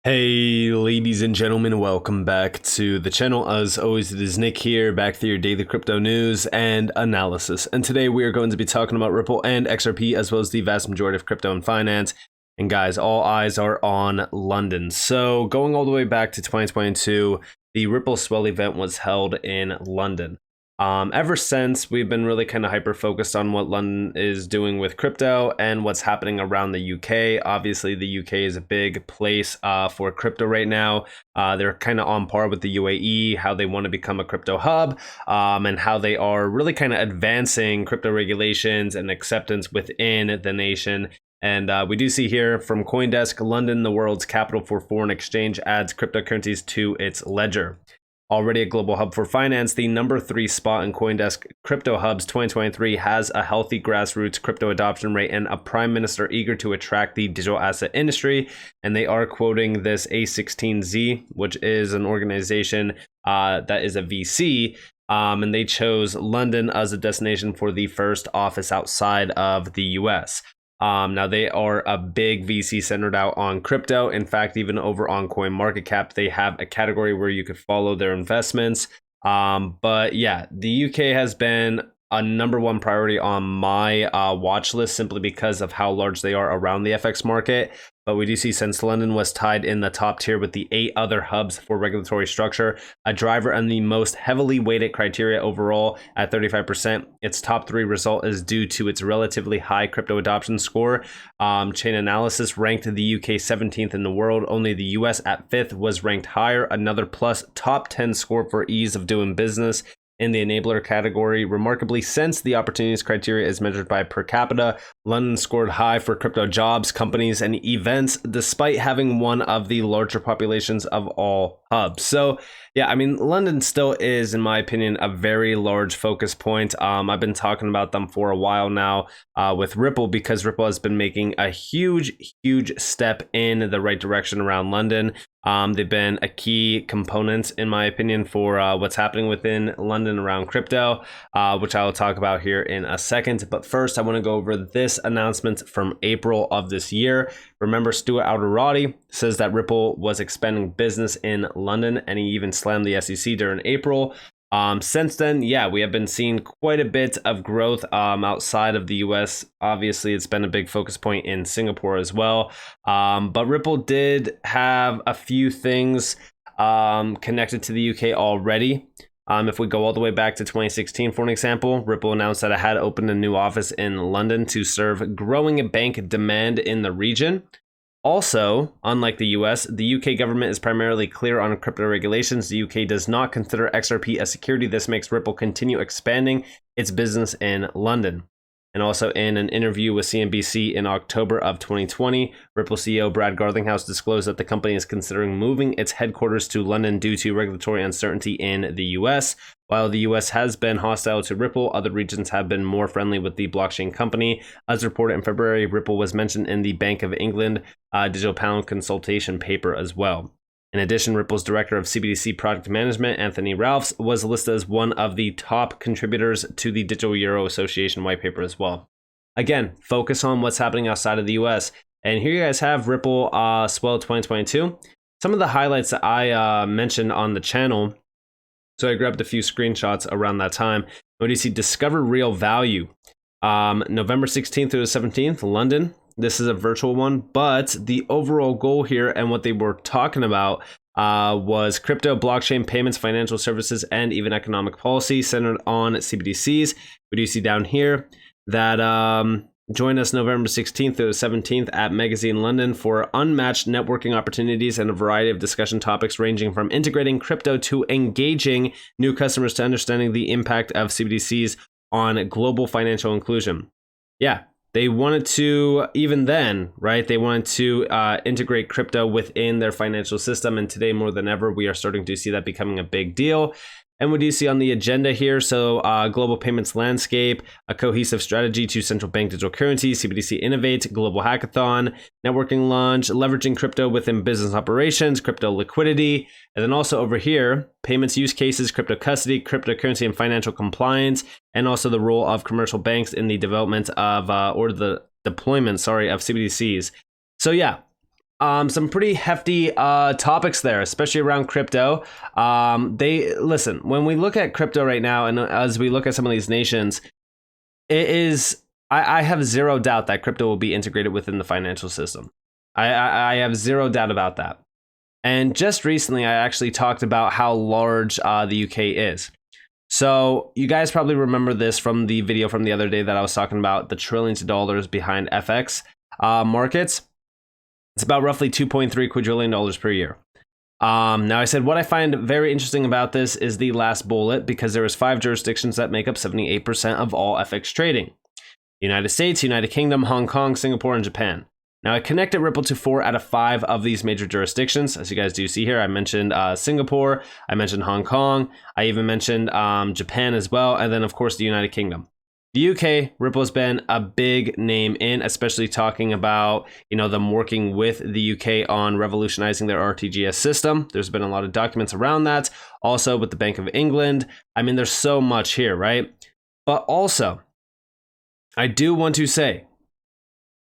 Hey ladies and gentlemen, welcome back to the channel. As always, it is Nick here, back for your daily crypto news and analysis. And today we are going to be talking about Ripple and XRP, as well as the vast majority of crypto and finance. And guys, all eyes are on London. So going all the way back to 2022, the Ripple Swell event was held in London. Ever since, we've been really kind of hyper focused on what London is doing with crypto and what's happening around the UK. Obviously, the UK is a big place for crypto right now. They're kind of on par with the UAE, how they want to become a crypto hub, and how they are really kind of advancing crypto regulations and acceptance within the nation. And we do see here from CoinDesk, London, the world's capital for foreign exchange, adds cryptocurrencies to its ledger. Already a global hub for finance, the number 3 spot in CoinDesk Crypto Hubs 2023 has a healthy grassroots crypto adoption rate and a prime minister eager to attract the digital asset industry. And they are quoting this A16Z, which is an organization that is a VC. And they chose London as a destination for the first office outside of the US. Now they are a big VC centered out on crypto. In fact, even over on CoinMarketCap, they have a category where you could follow their investments. But yeah, the UK has been a #1 priority on my watch list simply because of how large they are around the FX market. But we do see, since London was tied in the top tier with the 8 other hubs for regulatory structure, a driver and the most heavily weighted criteria overall at 35%. Its top 3 result is due to its relatively high crypto adoption score. Chain Analysis ranked the UK 17th in the world. Only the US at 5th was ranked higher. Another plus top 10 score for ease of doing business in the enabler category. Remarkably, since the opportunities criteria is measured by per capita, London scored high for crypto jobs, companies, and events, despite having one of the larger populations of all hubs. So yeah, I mean, London still is, in my opinion, a very large focus point. I've been talking about them for a while now with Ripple, because Ripple has been making a huge step in the right direction around London. They've been a key component, in my opinion, for what's happening within London around crypto, which I will talk about here in a second. But first, I want to go over this announcement from April of this year. Remember, Stuart Alderoty says that Ripple was expanding business in London, and he even slammed the SEC during April. Since then, yeah, we have been seeing quite a bit of growth outside of the US. Obviously, it's been a big focus point in Singapore as well. But Ripple did have a few things connected to the UK already. If we go all the way back to 2016, for an example, Ripple announced that it had opened a new office in London to serve growing bank demand in the region. Also, unlike the US, the UK government is primarily clear on crypto regulations. The UK does not consider XRP a security. This makes Ripple continue expanding its business in London. And also, in an interview with CNBC in October of 2020, Ripple CEO Brad Garlinghouse disclosed that the company is considering moving its headquarters to London due to regulatory uncertainty in the US. While the US has been hostile to Ripple, other regions have been more friendly with the blockchain company. As reported in February, Ripple was mentioned in the Bank of England digital pound consultation paper as well. In addition, Ripple's director of CBDC product management, Anthony Ralphs, was listed as one of the top contributors to the Digital Euro Association white paper as well. Again, focus on what's happening outside of the US. And here you guys have Ripple Swell 2022. Some of the highlights that I mentioned on the channel. So I grabbed a few screenshots around that time. What do you see? Discover real value. November 16th through the 17th, London. This is a virtual one, but the overall goal here and what they were talking about was crypto, blockchain, payments, financial services, and even economic policy centered on CBDCs. What do you see down here? That join us November 16th through the 17th at Magazine London for unmatched networking opportunities and a variety of discussion topics ranging from integrating crypto to engaging new customers to understanding the impact of CBDCs on global financial inclusion. Yeah. They wanted to, even then, right? They wanted to integrate crypto within their financial system. And today, more than ever, we are starting to see that becoming a big deal. And what do you see on the agenda here? So global payments landscape, a cohesive strategy to central bank digital currency, CBDC Innovate, global hackathon, networking launch, leveraging crypto within business operations, crypto liquidity. And then also over here, payments use cases, crypto custody, cryptocurrency and financial compliance, and also the role of commercial banks in the development of, or the deployment, sorry, of CBDCs. So yeah, some pretty hefty topics there, especially around crypto. They listen, when we look at crypto right now, and as we look at some of these nations, it is I have zero doubt that crypto will be integrated within the financial system. I have zero doubt about that. And just recently, I actually talked about how large the UK is. So you guys probably remember this from the video from the other day that I was talking about the trillions of dollars behind FX markets. It's about roughly $2.3 quadrillion per year. Now I said what I find very interesting about this is the last bullet, because there was 5 jurisdictions that make up 78% of all FX trading. United States, United Kingdom, Hong Kong, Singapore, and Japan. Now I connected Ripple to 4 out of 5 of these major jurisdictions. As you guys do see here, I mentioned Singapore, I mentioned Hong Kong, I even mentioned Japan as well, and then of course the United Kingdom. The UK, Ripple has been a big name in, especially talking about, them working with the UK on revolutionizing their RTGS system. There's been a lot of documents around that. Also with the Bank of England. I mean, there's so much here, right? But also, I do want to say,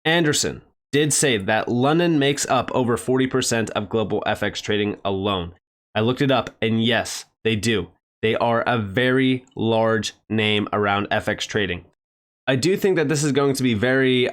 Anderson did say that London makes up over 40% of global FX trading alone. I looked it up, and yes, they do. They are a very large name around FX trading. I do think that this is going to be very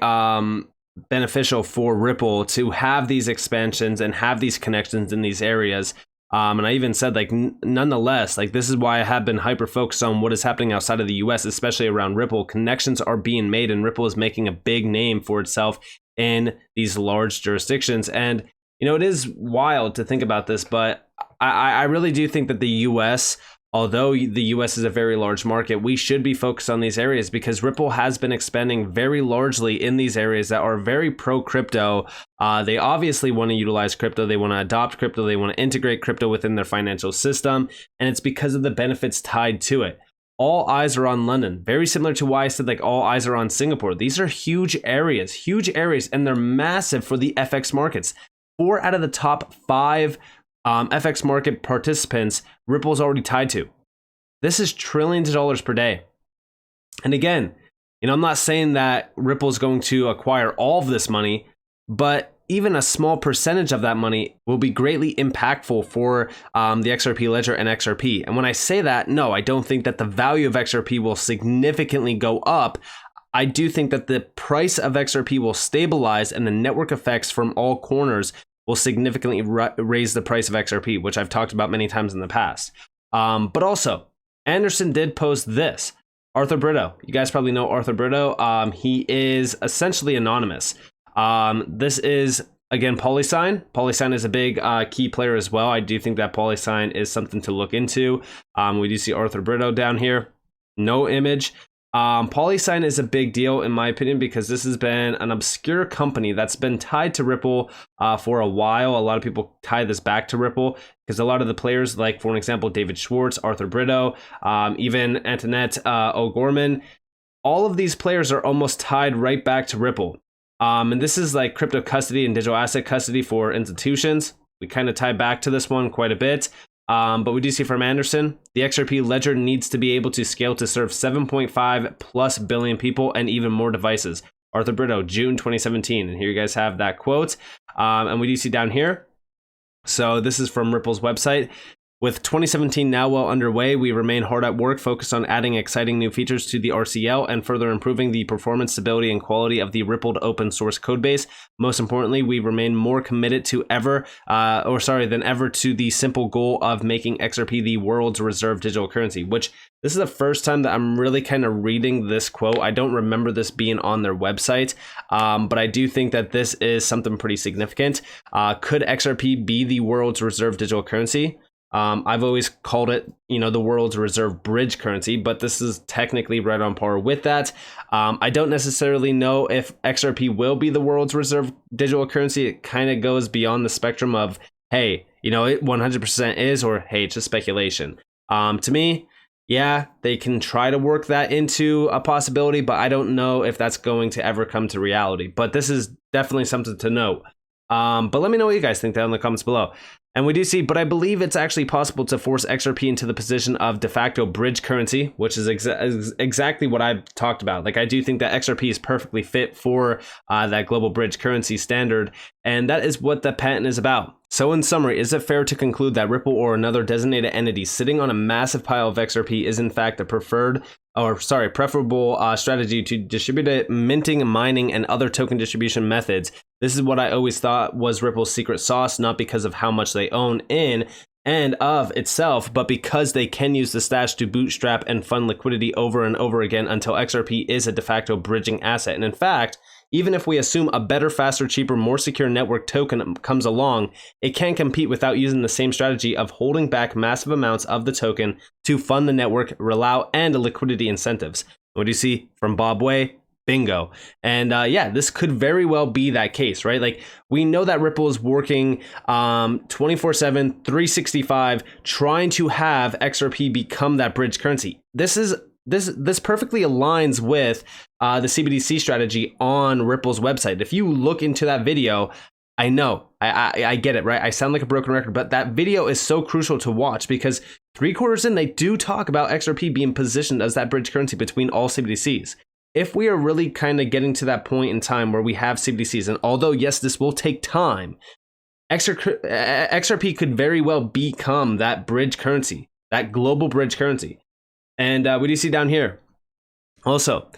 beneficial for Ripple to have these expansions and have these connections in these areas. And I even said, nonetheless, this is why I have been hyper focused on what is happening outside of the US, especially around Ripple. Connections are being made, and Ripple is making a big name for itself in these large jurisdictions. And, it is wild to think about this, but I really do think that the US, although the US is a very large market, we should be focused on these areas, because Ripple has been expanding very largely in these areas that are very pro-crypto. They obviously want to utilize crypto. They want to adopt crypto. They want to integrate crypto within their financial system. And it's because of the benefits tied to it. All eyes are on London. Very similar to why I said all eyes are on Singapore. These are huge areas, and they're massive for the FX markets. 4 out of the top 5 FX market participants, Ripple's already tied to. This is trillions of dollars per day. And again, I'm not saying that Ripple's going to acquire all of this money, but even a small percentage of that money will be greatly impactful for the XRP ledger and XRP. And when I say that, no, I don't think that the value of XRP will significantly go up. I do think that the price of XRP will stabilize, and the network effects from all corners will significantly raise the price of XRP, which I've talked about many times in the past. But also, Anderson did post this. Arthur Brito. You guys probably know Arthur Brito. He is essentially anonymous. This is, again, Polysign. Polysign is a big key player as well. I do think that Polysign is something to look into. We do see Arthur Brito down here. No image. Polysign is a big deal in my opinion, because this has been an obscure company that's been tied to Ripple for a while. A lot of people tie this back to Ripple because a lot of the players, like for an example, David Schwartz, Arthur Brito, even Antoinette O'Gorman, all of these players are almost tied right back to Ripple. And this is like crypto custody and digital asset custody for institutions. We kind of tie back to this one quite a bit. But we do see from Anderson, the XRP ledger needs to be able to scale to serve 7.5 plus billion people and even more devices. Arthur Brito, June 2017. And here you guys have that quote. And we do see down here. So this is from Ripple's website. With 2017 now well underway, we remain hard at work, focused on adding exciting new features to the RCL and further improving the performance, stability, and quality of the Rippled open source codebase. Most importantly, we remain more committed than ever to the simple goal of making XRP the world's reserve digital currency, which this is the first time that I'm really kind of reading this quote. I don't remember this being on their website, but I do think that this is something pretty significant. Could XRP be the world's reserve digital currency? I've always called it, the world's reserve bridge currency, but this is technically right on par with that. I don't necessarily know if XRP will be the world's reserve digital currency. It kind of goes beyond the spectrum of, hey, it 100% is, or hey, it's just speculation. To me, yeah, they can try to work that into a possibility, but I don't know if that's going to ever come to reality. But this is definitely something to note. But let me know what you guys think down in the comments below. And we do see, but I believe it's actually possible to force XRP into the position of de facto bridge currency, which is exactly what I've talked about. Like, I do think that XRP is perfectly fit for that global bridge currency standard, and that is what the patent is about. So in summary, is it fair to conclude that Ripple or another designated entity sitting on a massive pile of XRP is in fact a preferable strategy to distribute it, minting, mining, and other token distribution methods? This is what I always thought was Ripple's secret sauce, not because of how much they own in and of itself, but because they can use the stash to bootstrap and fund liquidity over and over again until XRP is a de facto bridging asset. And in fact, even if we assume a better, faster, cheaper, more secure network token comes along, it can compete without using the same strategy of holding back massive amounts of the token to fund the network rollout and liquidity incentives. What do you see from Bob Way? Bingo. And yeah, this could very well be that case, right? Like, we know that Ripple is working 24/7, 365, trying to have XRP become that bridge currency. This perfectly aligns with the CBDC strategy on Ripple's website. If you look into that video, I know, I get it, right? I sound like a broken record, but that video is so crucial to watch because 3/4 in, they do talk about XRP being positioned as that bridge currency between all CBDCs. If we are really kind of getting to that point in time where we have CBDCs, and although, yes, this will take time, XRP could very well become that bridge currency, that global bridge currency. And what do you see down here? Also,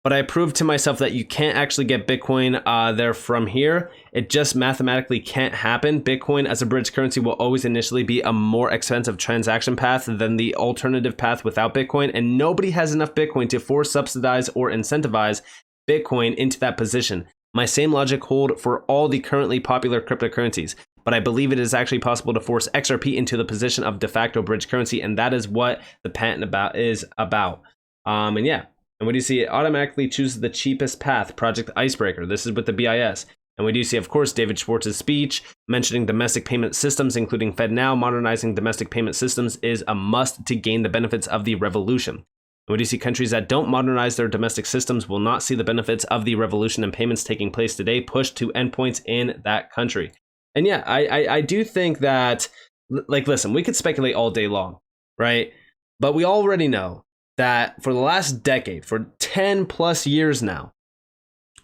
but I proved to myself that you can't actually get Bitcoin there from here. It just mathematically can't happen. Bitcoin as a bridge currency will always initially be a more expensive transaction path than the alternative path without Bitcoin. And nobody has enough Bitcoin to force, subsidize, or incentivize Bitcoin into that position. My same logic holds for all the currently popular cryptocurrencies. But I believe it is actually possible to force XRP into the position of de facto bridge currency. And that is what the patent is about. And yeah. And we do see it automatically chooses the cheapest path, Project Icebreaker. This is with the BIS. And we do see, of course, David Schwartz's speech mentioning domestic payment systems, including FedNow. Modernizing domestic payment systems is a must to gain the benefits of the revolution. And we do see countries that don't modernize their domestic systems will not see the benefits of the revolution and payments taking place today pushed to endpoints in that country. And yeah, I do think that, like, listen, we could speculate all day long, right? But we already know that for the last decade, for 10 plus years now,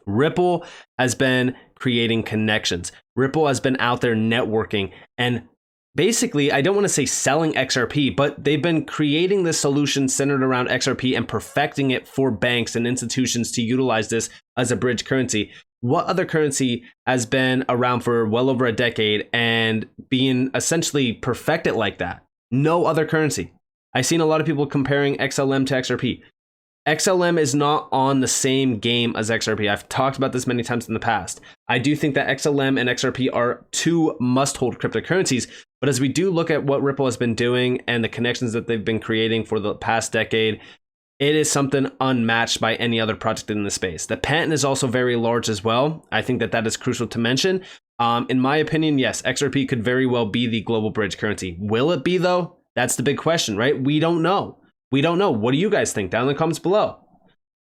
Ripple has been creating connections. Ripple has been out there networking and basically, I don't want to say selling XRP, but they've been creating this solution centered around XRP and perfecting it for banks and institutions to utilize this as a bridge currency. What other currency has been around for well over a decade and being essentially perfected like that? No other currency. I've seen a lot of people comparing XLM to XRP. XLM is not on the same game as XRP. I've talked about this many times in the past. I do think that XLM and XRP are two must-hold cryptocurrencies, but as we do look at what Ripple has been doing and the connections that they've been creating for the past decade, it is something unmatched by any other project in the space. The patent is also very large as well. I think that is crucial to mention. In my opinion, yes, XRP could very well be the global bridge currency. Will it be though? That's the big question, right? We don't know. We don't know. What do you guys think? Down in the comments below.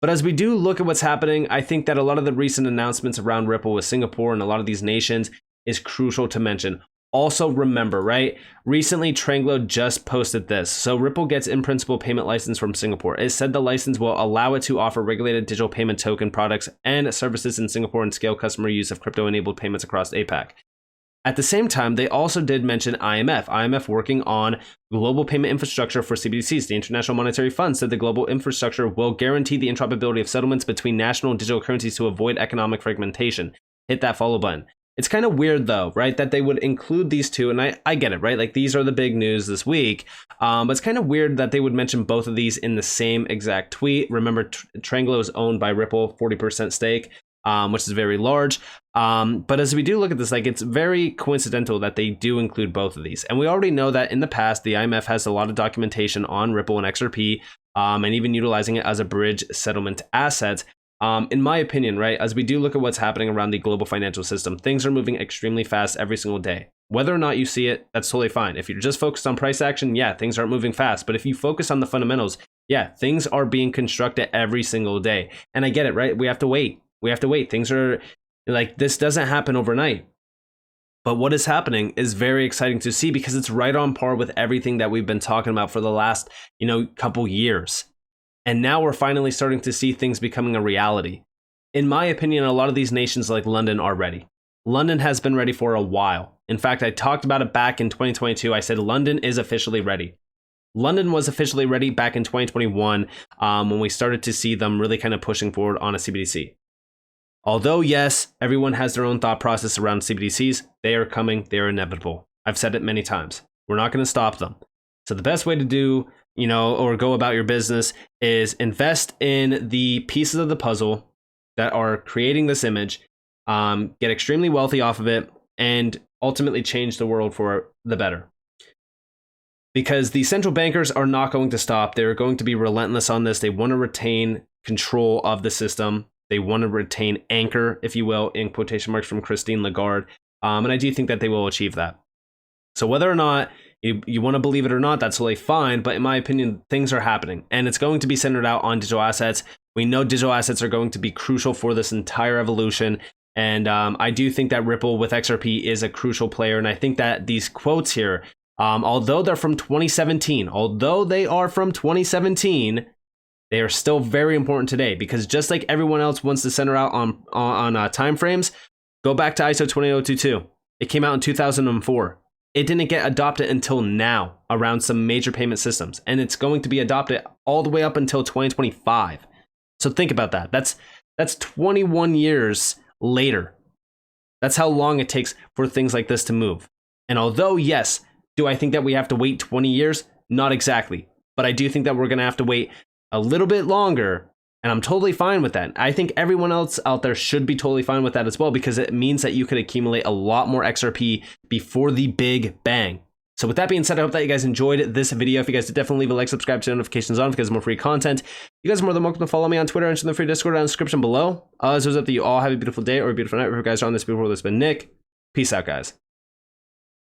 But as we do look at what's happening, I think that a lot of the recent announcements around Ripple with Singapore and a lot of these nations is crucial to mention. Also remember, right? Recently, Tranglo just posted this. So Ripple gets in principle payment license from Singapore. It said the license will allow it to offer regulated digital payment token products and services in Singapore and scale customer use of crypto-enabled payments across APAC. At the same time, they also did mention IMF working on global payment infrastructure for CBDCs. The International Monetary Fund said the global infrastructure will guarantee the interoperability of settlements between national and digital currencies to avoid economic fragmentation. Hit that follow button. It's kind of weird though, right, that they would include these two, and I get it, right? Like, these are the big news this week, but it's kind of weird that they would mention both of these in the same exact tweet. Remember, Tranglo is owned by Ripple, 40% stake. Which is very large. But as we do look at this, like, it's very coincidental that they do include both of these. And we already know that in the past, the IMF has a lot of documentation on Ripple and XRP, and even utilizing it as a bridge settlement asset. In my opinion, right, as we do look at what's happening around the global financial system, things are moving extremely fast every single day. Whether or not you see it, that's totally fine. If you're just focused on price action, yeah, things aren't moving fast. But if you focus on the fundamentals, yeah, things are being constructed every single day. And I get it, right? We have to wait. We have to wait. Things are like, this doesn't happen overnight. But what is happening is very exciting to see because it's right on par with everything that we've been talking about for the last, couple years. And now we're finally starting to see things becoming a reality. In my opinion, a lot of these nations like London are ready. London has been ready for a while. In fact, I talked about it back in 2022. I said London is officially ready. London was officially ready back in 2021 when we started to see them really kind of pushing forward on a CBDC. Although, yes, everyone has their own thought process around CBDCs, they are coming, they are inevitable. I've said it many times. We're not going to stop them. So the best way to do, or go about your business is invest in the pieces of the puzzle that are creating this image, get extremely wealthy off of it, and ultimately change the world for the better. Because the central bankers are not going to stop. They're going to be relentless on this. They want to retain control of the system. They want to retain anchor, if you will, in quotation marks from Christine Lagarde. And I do think that they will achieve that. So whether or not you want to believe it or not, that's totally fine. But in my opinion, things are happening. And it's going to be centered out on digital assets. We know digital assets are going to be crucial for this entire evolution. And I do think that Ripple with XRP is a crucial player. And I think that these quotes here, although they're from 2017, they are still very important today, because just like everyone else wants to center out on time frames, go back to ISO 20022. It came out in 2004. It didn't get adopted until now around some major payment systems, and it's going to be adopted all the way up until 2025. So think about that. That's 21 years later. That's how long it takes for things like this to move. And although, yes, do I think that we have to wait 20 years? Not exactly. But I do think that we're going to have to wait a little bit longer, and I'm totally fine with that. I think everyone else out there should be totally fine with that as well, because it means that you could accumulate a lot more XRP before the big bang. So with that being said, I hope that you guys enjoyed this video. If you guys did, definitely leave a like, subscribe, turn notifications on because more free content. You guys are more than welcome to follow me on Twitter and the free Discord down in the description below. As always, up that you all have a beautiful day or a beautiful night. Wherever you guys are on this beautiful world, it's been Nick. Peace out, guys.